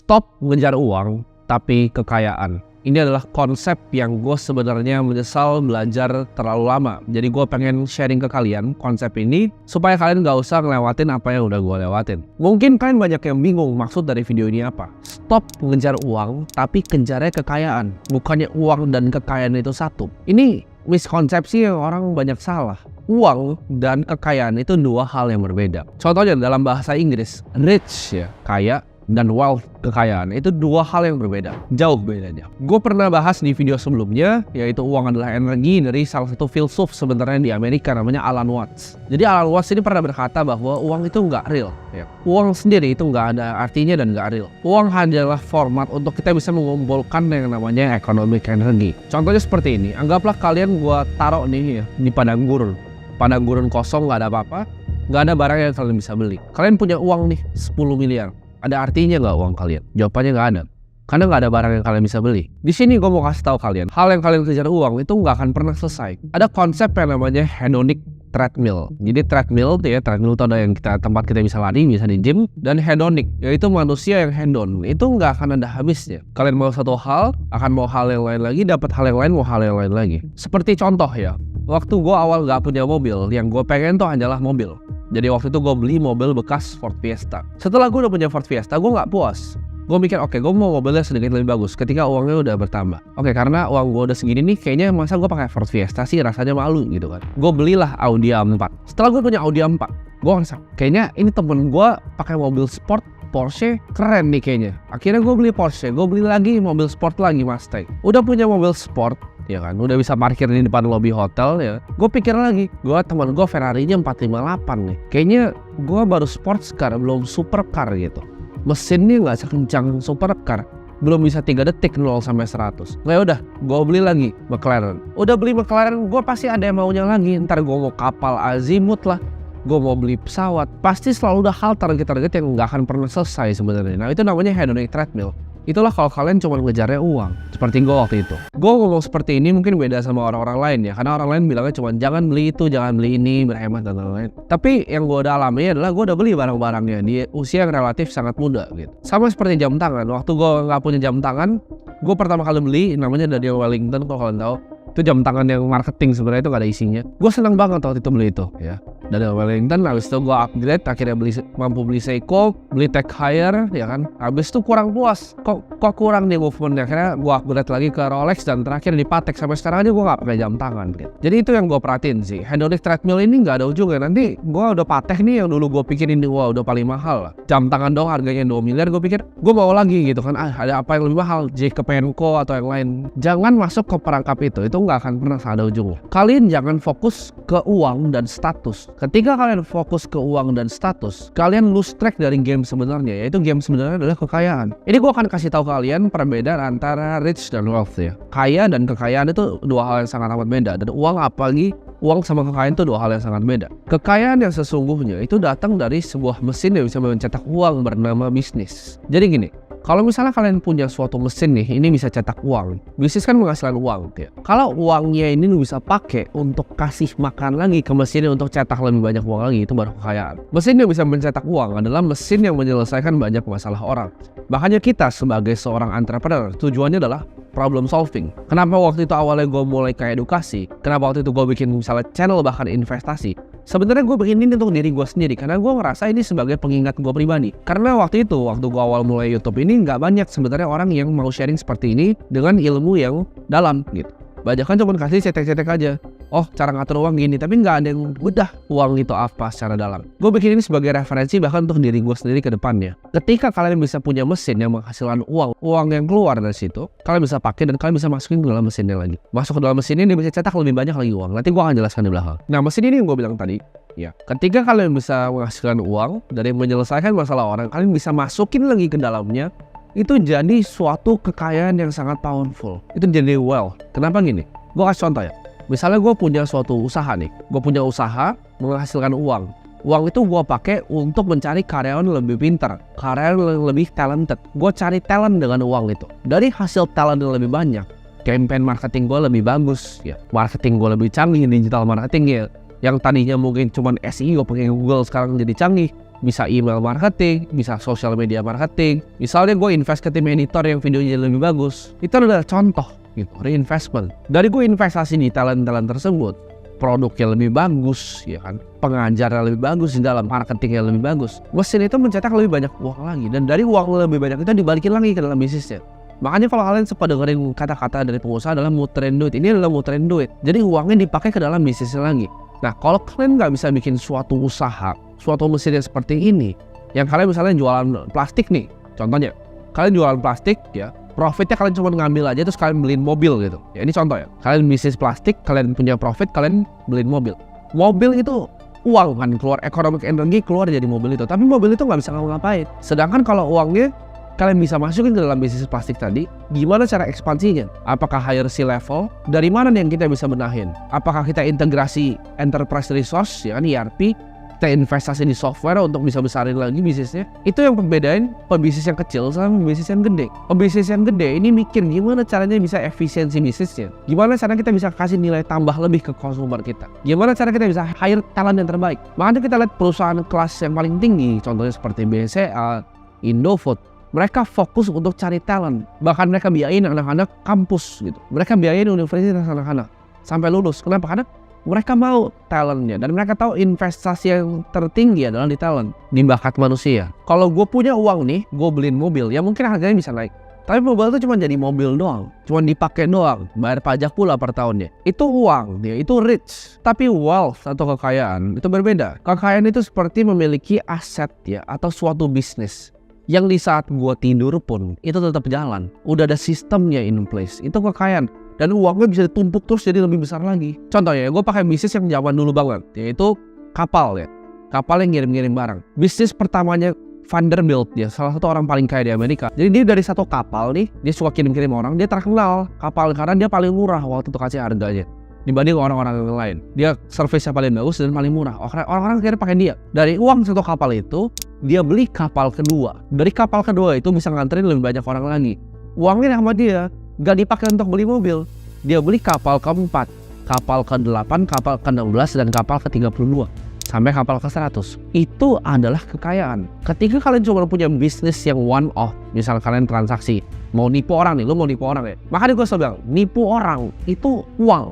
Stop mengejar uang, tapi kekayaan. Ini adalah konsep yang gue sebenarnya menyesal belajar terlalu lama. Jadi gue pengen sharing ke kalian konsep ini supaya kalian gak usah ngelewatin apa yang udah gue lewatin. Mungkin kalian banyak yang bingung maksud dari video ini apa. Stop mengejar uang, tapi kejarnya kekayaan. Bukannya uang dan kekayaan itu satu. Ini miskonsepsi yang orang banyak salah. Uang dan kekayaan itu dua hal yang berbeda. Contohnya dalam bahasa Inggris, rich ya, kaya, dan wealth, kekayaan, itu dua hal yang berbeda, jauh bedanya. Gue pernah bahas di video sebelumnya, yaitu uang adalah energi, dari salah satu filsuf sebenarnya di Amerika namanya Alan Watts. Jadi Alan Watts ini pernah berkata bahwa uang itu nggak real ya. Uang sendiri itu nggak ada artinya dan nggak real. Uang hanyalah format untuk kita bisa mengumpulkan yang namanya economic energy. Contohnya seperti ini, anggaplah kalian gue taruh nih ya di padang gurun kosong, nggak ada apa-apa, nggak ada barang yang kalian bisa beli. Kalian punya uang nih 10 miliar. Ada artinya nggak uang kalian? Jawabannya nggak ada. Karena nggak ada barang yang kalian bisa beli. Di sini gue mau kasih tahu kalian, hal yang kalian kejar uang itu nggak akan pernah selesai. Ada konsep yang namanya hedonic treadmill. Jadi treadmill itu ya, treadmill itu ada yang tempat kita bisa lari, bisa di gym. Dan hedonic, yaitu manusia yang hedon. Itu nggak akan ada habisnya. Kalian mau satu hal, akan mau hal yang lain lagi, dapat hal yang lain, mau hal yang lain lagi. Seperti contoh ya, waktu gue awal nggak punya mobil, yang gue pengen tuh hanyalah mobil. Jadi waktu itu gue beli mobil bekas Ford Fiesta. Setelah gue udah punya Ford Fiesta, gue nggak puas. Gue mikir, oke, gue mau mobilnya sedikit lebih bagus ketika uangnya udah bertambah. Oke, karena uang gue udah segini nih, kayaknya masa gue pakai Ford Fiesta sih, rasanya malu gitu kan. Gue belilah Audi A4. Setelah gue punya Audi A4, gue ngerasa, kayaknya ini temen gue pakai mobil sport Porsche, keren nih kayaknya. Akhirnya gue beli Porsche, gue beli lagi mobil sport lagi, Mustang. Udah punya mobil sport, ya kan, udah bisa parkir di depan lobby hotel ya. Gue pikir lagi, teman gue Ferrari-nya 458 nih. Kayaknya gue baru sports car, belum supercar gitu. Mesinnya nggak sekencang supercar, belum bisa 3 detik 0 sampai 100. Nah udah, gue beli lagi McLaren. Udah beli McLaren, gue pasti ada yang maunya lagi. Ntar gue mau kapal azimut lah, gue mau beli pesawat. Pasti selalu ada hal target-target yang nggak akan pernah selesai sebenarnya. Nah itu namanya hedonic treadmill. Itulah kalau kalian cuma ngejarnya uang. Seperti gue waktu itu. Gue ngomong seperti ini mungkin beda sama orang-orang lain ya. Karena orang lain bilangnya cuma jangan beli itu, jangan beli ini, berhemat dan lain-lain. Tapi yang gue udah alami adalah gue udah beli barang-barangnya di usia yang relatif sangat muda gitu. Sama seperti jam tangan. Waktu gue nggak punya jam tangan, gue pertama kali beli namanya Daniel Wellington, kalau kalian tahu. Itu jam tangan yang marketing, sebenarnya itu gak ada isinya. Gue seneng banget waktu itu beli itu ya. Daniel Wellington, habis itu gue upgrade, akhirnya mampu beli Seiko, beli Tech Heuer ya kan. Habis itu kurang puas, kok kurang nih movementnya. Akhirnya gue upgrade lagi ke Rolex dan terakhir di Patek. Sampai sekarang aja gue gak pakai jam tangan gitu. Jadi itu yang gue perhatiin sih, hedonic treadmill ini gak ada ujungnya. Nanti gue udah Patek nih yang dulu gue pikir ini wah udah paling mahal lah. Jam tangan dong harganya 2 miliar, gue pikir gue mau lagi gitu kan. Ada apa yang lebih mahal, Jacob & Co atau yang lain. Jangan masuk ke perangkap itu nggak akan pernah ada ujungnya. Kalian jangan fokus ke uang dan status. Ketika kalian fokus ke uang dan status, kalian lose track dari game sebenarnya, yaitu game sebenarnya adalah kekayaan. Ini gue akan kasih tahu kalian perbedaan antara rich dan wealth ya. Kaya dan kekayaan itu dua hal yang sangat amat beda. Dan uang, apalagi uang sama kekayaan itu dua hal yang sangat beda. Kekayaan yang sesungguhnya itu datang dari sebuah mesin yang bisa mencetak uang bernama bisnis. Jadi gini, kalau misalnya kalian punya suatu mesin nih, ini bisa cetak uang. Bisnis kan menghasilkan uang ya. Kalau uangnya ini lu bisa pakai untuk kasih makan lagi ke mesinnya untuk cetak lebih banyak uang lagi, itu baru kekayaan. Mesin yang bisa mencetak uang adalah mesin yang menyelesaikan banyak masalah orang. Makanya kita sebagai seorang entrepreneur, tujuannya adalah problem solving. Kenapa waktu itu awalnya gue mulai ke edukasi? Kenapa waktu itu gue bikin misalnya channel bahkan investasi? Sebenarnya gue bikin ini untuk diri gue sendiri, karena gue ngerasa ini sebagai pengingat gue pribadi. Karena waktu gue awal mulai YouTube ini nggak banyak sebenarnya orang yang mau sharing seperti ini dengan ilmu yang dalam gitu. Banyak kan cuma kasih cetek-cetek aja. Oh, cara ngatur uang gini, tapi nggak ada yang bedah uang itu apa secara dalam. Gue bikin ini sebagai referensi bahkan untuk diri gue sendiri ke depannya. Ketika kalian bisa punya mesin yang menghasilkan uang yang keluar dari situ, kalian bisa pakai dan kalian bisa masukin ke dalam mesinnya lagi. Masuk ke dalam mesin ini bisa cetak lebih banyak lagi uang. Nanti gue akan jelaskan di belakang. Nah, mesin ini yang gue bilang tadi, ya, ketika kalian bisa menghasilkan uang dari menyelesaikan masalah orang, kalian bisa masukin lagi ke dalamnya. Itu jadi suatu kekayaan yang sangat powerful. Itu jadi wealth. Kenapa gini? Gue kasih contoh ya. Misalnya gue punya suatu usaha nih. Gue punya usaha menghasilkan uang. Uang itu gue pakai untuk mencari karyawan lebih pintar, karyawan lebih talented. Gue cari talent dengan uang itu. Dari hasil talent yang lebih banyak, campaign marketing gue lebih bagus ya. Marketing gue lebih canggih, digital marketing ya. Yang tadinya mungkin cuma SEO pakai Google sekarang jadi canggih. Bisa email marketing, bisa social media marketing. Misalnya gue invest ke tim editor yang videonya lebih bagus. Itu adalah contoh gitu, reinvestment. Dari gue investasi di talent-talent tersebut, produknya lebih bagus, ya kan, pengajarnya lebih bagus, di dalam marketingnya lebih bagus, mesin itu mencetak lebih banyak uang lagi, dan dari uang lebih banyak itu dibalikin lagi ke dalam bisnisnya. Makanya kalau kalian sempat dengerin kata-kata dari pengusaha adalah muterin duit, ini adalah muterin duit, jadi uangnya dipakai ke dalam bisnisnya lagi. Nah, kalau kalian nggak bisa bikin suatu usaha, suatu mesin yang seperti ini, yang kalian misalnya jualan plastik nih, contohnya kalian jualan plastik ya, profitnya kalian cuma ngambil aja terus kalian beliin mobil gitu. Ya ini contoh ya. Kalian bisnis plastik, kalian punya profit, kalian beliin mobil. Mobil itu uang kan, keluar economic energy keluar jadi mobil itu. Tapi mobil itu nggak bisa ngapa-ngapain. Sedangkan kalau uangnya kalian bisa masukin ke dalam bisnis plastik tadi, gimana cara ekspansinya? Apakah hire C level? Dari mana yang kita bisa benahin? Apakah kita integrasi enterprise resource ya kan, ERP? Kita investasi di software untuk bisa besarin lagi bisnisnya. Itu yang membedain pebisnis yang kecil sama pebisnis yang gede. Pebisnis yang gede ini mikir gimana caranya bisa efisiensi bisnisnya, gimana caranya kita bisa kasih nilai tambah lebih ke konsumer kita, gimana cara kita bisa hire talent yang terbaik. Makanya kita lihat perusahaan kelas yang paling tinggi, contohnya seperti BCA, Indofood, mereka fokus untuk cari talent. Bahkan mereka biayain anak-anak kampus gitu, mereka biayain universitas anak-anak sampai lulus. Kenapa? Karena mereka mau talentnya, dan mereka tahu investasi yang tertinggi adalah di talent, di bakat manusia. Kalau gue punya uang nih, gue beliin mobil, ya mungkin harganya bisa naik. Tapi mobil itu cuma jadi mobil doang, cuma dipakai doang, bayar pajak pula per tahunnya. Itu uang, dia itu rich. Tapi wealth atau kekayaan itu berbeda. Kekayaan itu seperti memiliki aset ya, atau suatu bisnis yang di saat gue tidur pun itu tetap jalan. Udah ada sistemnya in place. Itu kekayaan. Dan uangnya bisa ditumpuk terus jadi lebih besar lagi. Contohnya, gue pakai bisnis yang zaman dulu banget, yaitu kapal ya. Kapal yang ngirim-ngirim barang. Bisnis pertamanya Vanderbilt ya, salah satu orang paling kaya di Amerika. Jadi dia dari satu kapal nih, dia suka kirim-kirim orang, dia terkenal kapal karena dia paling murah waktu itu kasih harganya dibanding orang-orang yang lain. Dia servisnya paling bagus dan paling murah. Orang-orang akhirnya pakai dia. Dari uang satu kapal itu, dia beli kapal kedua. Dari kapal kedua itu bisa nganterin lebih banyak orang lagi. Uangnya sama dia gak dipakai untuk beli mobil. Dia beli kapal keempat, kapal ke-8, kapal ke-16, dan kapal ke-32 sampai kapal ke-100. Itu adalah kekayaan. Ketika kalian cuma punya bisnis yang one off, misal kalian transaksi mau nipu orang nih, lu mau nipu orang ya, makanya gue selalu bilang nipu orang itu uang,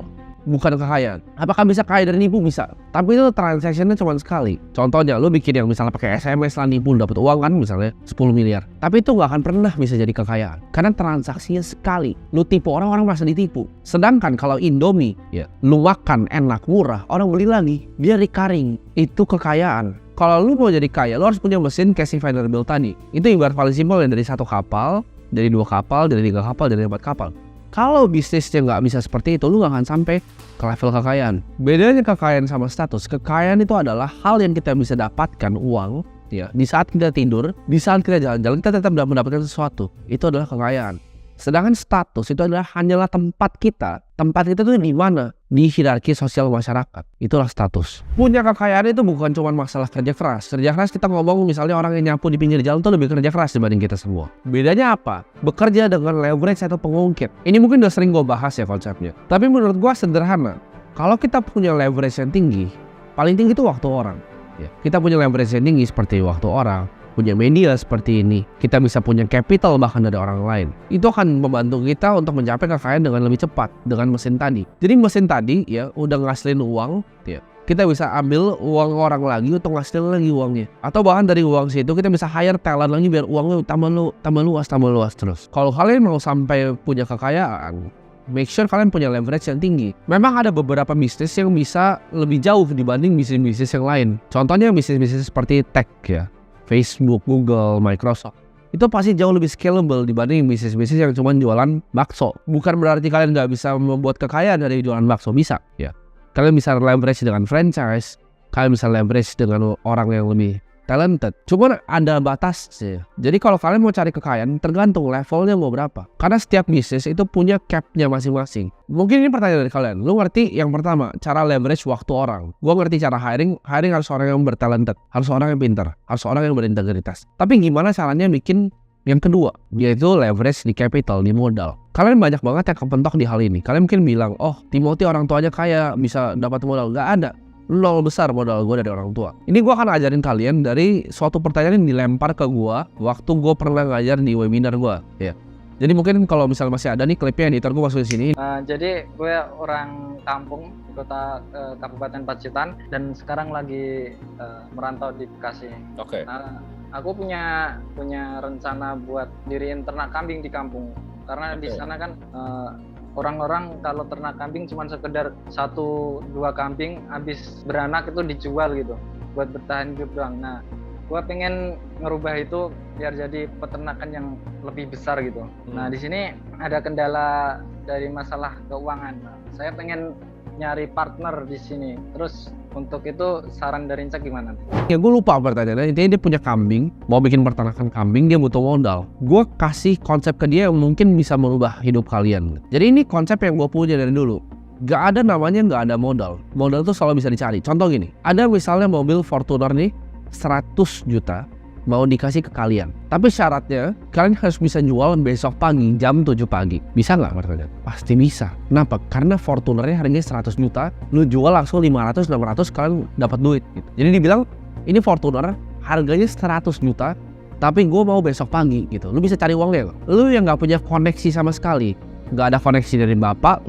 bukan kekayaan. Apakah bisa kaya dari nipu? Bisa. Tapi itu transaksinya cuma sekali. Contohnya lu bikin yang misalnya pakai SMS lah, nipu dapat uang kan misalnya 10 miliar. Tapi itu nggak akan pernah bisa jadi kekayaan. Karena transaksinya sekali. Lu tipu orang, orang merasa ditipu. Sedangkan kalau Indomie ya, lu makan enak murah, orang beli lagi. Dia recurring. Itu kekayaan. Kalau lu mau jadi kaya, lu harus punya mesin Casey Vanderbilt tadi. Itu ibarat paling simpel ya, dari satu kapal, dari 2 kapal, dari 3 kapal, dari 4 kapal. Kalau bisnisnya nggak bisa seperti itu, lu nggak akan sampai ke level kekayaan. Bedanya kekayaan sama status. Kekayaan itu adalah hal yang kita bisa dapatkan uang ya, di saat kita tidur, di saat kita jalan-jalan, kita tetap mendapatkan sesuatu. Itu adalah kekayaan. Sedangkan status itu adalah hanyalah tempat kita. Tempat kita tuh di mana? Di hierarki sosial masyarakat. Itulah status. Punya kekayaan itu bukan cuma masalah kerja keras. Kerja keras kita ngomong misalnya orang yang nyapu di pinggir jalan tuh lebih kerja keras dibanding kita semua. Bedanya apa? Bekerja dengan leverage atau pengungkit. Ini mungkin udah sering gue bahas ya konsepnya. Tapi menurut gue sederhana. Kalau kita punya leverage yang tinggi, paling tinggi itu waktu orang. Ya, kita punya leverage yang tinggi seperti waktu orang, punya media seperti ini, kita bisa punya capital bahkan dari orang lain. Itu akan membantu kita untuk mencapai kekayaan dengan lebih cepat dengan mesin tadi. Jadi mesin tadi ya udah ngasilin uang ya, kita bisa ambil uang orang lagi untuk ngasilin lagi uangnya. Atau bahkan dari uang situ kita bisa hire talent lagi biar uangnya tambah luas terus. Kalau kalian mau sampai punya kekayaan, make sure kalian punya leverage yang tinggi. Memang ada beberapa bisnis yang bisa lebih jauh dibanding bisnis-bisnis yang lain. Contohnya bisnis-bisnis seperti tech ya, Facebook, Google, Microsoft. Itu pasti jauh lebih scalable dibanding bisnis-bisnis yang cuma jualan bakso. Bukan berarti kalian nggak bisa membuat kekayaan dari jualan bakso, bisa ya. Kalian bisa leverage dengan franchise, kalian bisa leverage dengan orang yang lebih talented. Cuma ada batas sih. Jadi kalau kalian mau cari kekayaan, tergantung levelnya mau berapa. Karena setiap bisnis itu punya cap-nya masing-masing. Mungkin ini pertanyaan dari kalian. Lu ngerti yang pertama, cara leverage waktu orang. Gua ngerti cara hiring. Hiring harus orang yang bertalented, harus orang yang pintar, harus orang yang berintegritas. Tapi gimana caranya bikin yang kedua, yaitu leverage di capital, di modal. Kalian banyak banget yang kepentok di hal ini. Kalian mungkin bilang, oh Timothy orang tuanya kaya, bisa dapat modal. Gak ada. nol besar modal gue dari orang tua. Ini gue akan ajarin kalian dari suatu pertanyaan yang dilempar ke gue waktu gue pernah ngajar di webinar gue, ya. Jadi mungkin kalau misalnya masih ada nih klipnya, editor gue masuk di sini. Jadi gue orang kampung di kota Kabupaten Pacitan dan sekarang lagi merantau di Bekasi. Oke. Aku punya rencana buat diriin ternak kambing di kampung, karena di sana kan orang-orang kalau ternak kambing cuma sekedar 1-2 kambing habis beranak itu dijual gitu buat bertahan hidup doang. Nah, gue pengen ngerubah itu biar jadi peternakan yang lebih besar gitu. Nah, di sini ada kendala dari masalah keuangan. Nah, saya pengen nyari partner di sini. Terus untuk itu saran dari Incak gimana? Ya gue lupa pertanyaannya. Intinya dia punya kambing, mau bikin peternakan kambing, dia butuh modal. Gue kasih konsep ke dia yang mungkin bisa merubah hidup kalian. Jadi ini konsep yang gue punya dari dulu. Gak ada namanya gak ada modal. Modal itu selalu bisa dicari. Contoh gini, ada misalnya mobil Fortuner nih 100 juta mau dikasih ke kalian. Tapi syaratnya kalian harus bisa jual besok pagi jam 7 pagi. Bisa nggak pertanyaan? Pasti bisa. Kenapa? Karena Fortunernya harganya 100 juta, lu jual langsung 500-600 kalian dapat duit gitu. Jadi dibilang ini Fortuner harganya 100 juta tapi gue mau besok pagi gitu. Lu bisa cari uangnya. Lu yang nggak punya koneksi sama sekali, nggak ada koneksi dari bapak,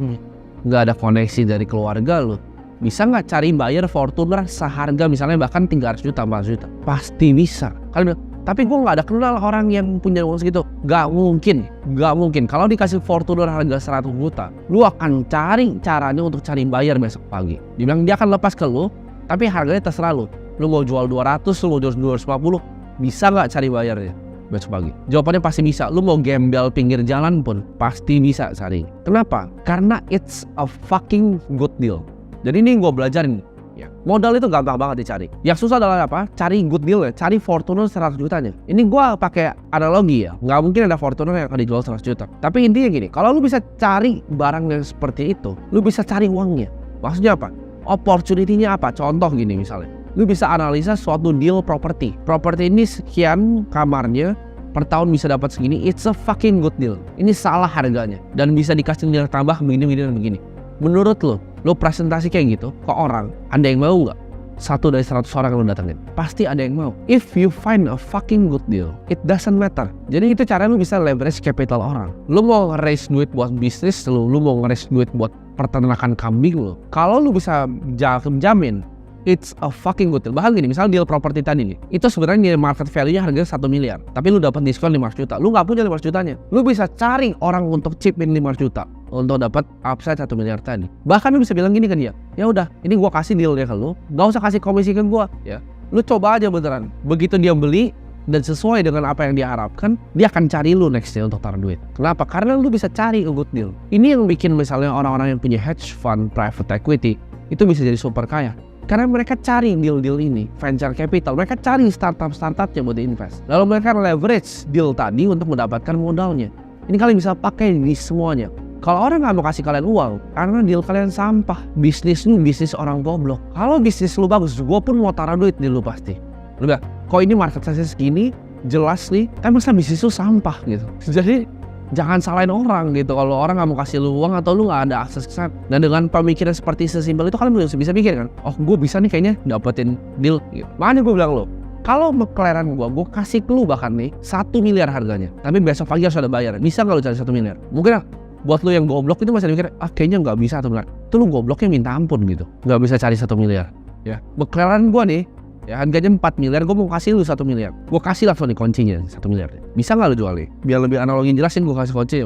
nggak ada koneksi dari keluarga lu, bisa nggak cari buyer Fortuner seharga misalnya bahkan 300 juta, 400 juta? Pasti bisa. Kalian bilang, tapi gue nggak ada kenal orang yang punya uang segitu. Nggak mungkin. Kalau dikasih Fortuner harga 100 juta, lu akan cari caranya untuk cari buyer besok pagi. Dibilang dia akan lepas ke lu, tapi harganya terserah lu. Lu mau jual 200, lu mau jual 250, bisa nggak cari buyernya besok pagi? Jawabannya pasti bisa. Lu mau gembel pinggir jalan pun pasti bisa cari. Kenapa? Karena it's a fucking good deal. Jadi ini gue belajarin ya. Modal itu gampang banget dicari. Yang susah adalah apa? Cari good deal ya. Cari Fortuner 100 jutanya. Ini gue pakai analogi ya. Nggak mungkin ada Fortuner yang akan dijual 100 juta. Tapi intinya gini, kalau lu bisa cari barang yang seperti itu, lu bisa cari uangnya. Maksudnya apa? Opportunity-nya apa? Contoh gini misalnya, lu bisa analisa suatu deal properti. Properti ini sekian kamarnya, per tahun bisa dapat segini. It's a fucking good deal. Ini salah harganya dan bisa dikasih nilai tambah begini. Menurut lo presentasi kayak gitu ke orang, ada yang mau nggak? 1 dari 100 orang yang lo datengin, pasti ada yang mau. If you find a fucking good deal, it doesn't matter. Jadi itu cara lo bisa leverage capital orang. Lo mau nge-raise duit buat bisnis lo mau nge-raise duit buat peternakan kambing lo. Kalau lo bisa jamin, it's a fucking good deal. Bahkan gini, misalnya deal properti tadi nih, itu sebenarnya market value-nya harganya 1 miliar, tapi lu dapat diskon 500 juta. Lu nggak punya 500 jutanya, lu bisa cari orang untuk chip in 500 juta untuk dapat upside 1 miliar tadi. Bahkan lu bisa bilang gini kan dia, ya udah, ini gua kasih dealnya ke lu, nggak usah kasih komisi ke gua, ya. Lu coba aja beneran. Begitu dia beli dan sesuai dengan apa yang dia harapkan, dia akan cari lu nextnya untuk taruh duit. Kenapa? Karena lu bisa cari a good deal. Ini yang bikin misalnya orang-orang yang punya hedge fund, private equity itu bisa jadi super kaya. Karena mereka cari deal-deal ini, venture capital, mereka cari startup yang buat diinvest. Lalu mereka leverage deal tadi untuk mendapatkan modalnya. Ini kalian bisa pakai di semuanya. Kalau orang nggak mau kasih kalian uang, karena deal kalian sampah, bisnis lu bisnis orang goblok. Kalau bisnis lu bagus, gue pun mau taruh duit di lu pasti. Lu bilang, kok ini market size segini, jelas nih, kan masa bisnis lu sampah gitu. Jadi jangan salahin orang gitu kalau orang nggak mau kasih lu uang atau lu nggak ada akses ke sana. Dan dengan pemikiran seperti sesimpel itu kalian bisa mikir kan, oh gue bisa nih kayaknya dapetin deal gitu. Makanya gue bilang lo, kalau McLaren gue kasih ke lu bahkan nih 1 miliar harganya, tapi besok pagi harus ada bayaran. Bisa nggak lu cari 1 miliar? Mungkin buat lu yang goblok itu masih mikir, kayaknya nggak bisa 1 miliar. Itu lu gobloknya minta ampun gitu, nggak bisa cari 1 miliar. Ya, McLaren gue nih, ya harganya 4 miliar, gue mau kasih lu 1 miliar. Gue kasih langsung nih kuncinya 1 miliar. Bisa gak lu jual nih? Biar lebih analogi jelasin, gue kasih kunci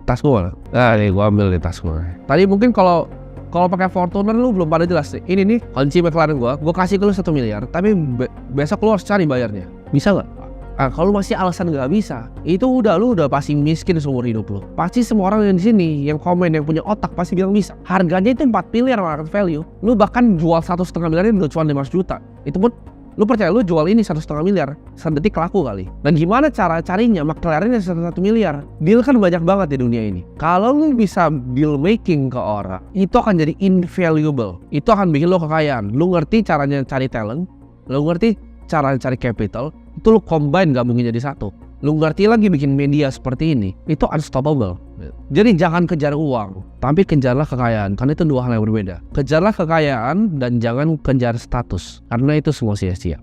tas gue. Nah nih gue ambil di tas gue. Tadi mungkin kalau pakai Fortuner lu belum pada jelas nih. Ini nih kunci McLaren gue kasih ke lu 1 miliar, tapi besok lu harus cari bayarnya. Bisa gak? Kalau masih alasan nggak bisa, itu lu udah pasti miskin seumur hidup lu. Pasti semua orang yang di sini yang komen yang punya otak pasti bilang bisa. Harganya itu 4 miliar market value. Lu bahkan jual 1,5 miliar udah cuma 500 juta. Itu pun lu percaya lu jual ini 1,5 miliar sedetik laku kali. Dan gimana cara carinya? McLaren 1 miliar. Deal kan banyak banget di dunia ini. Kalau lu bisa deal making ke orang, itu akan jadi invaluable. Itu akan bikin lu kekayaan. Lu ngerti caranya cari talent, lu ngerti cara cari capital, itu lu combine gabungin jadi satu. lu ngerti lagi bikin media seperti ini, itu unstoppable. Jadi jangan kejar uang, tapi kejarlah kekayaan, karena itu dua hal yang berbeda. Kejarlah kekayaan dan jangan kejar status, karena itu semua sia-sia.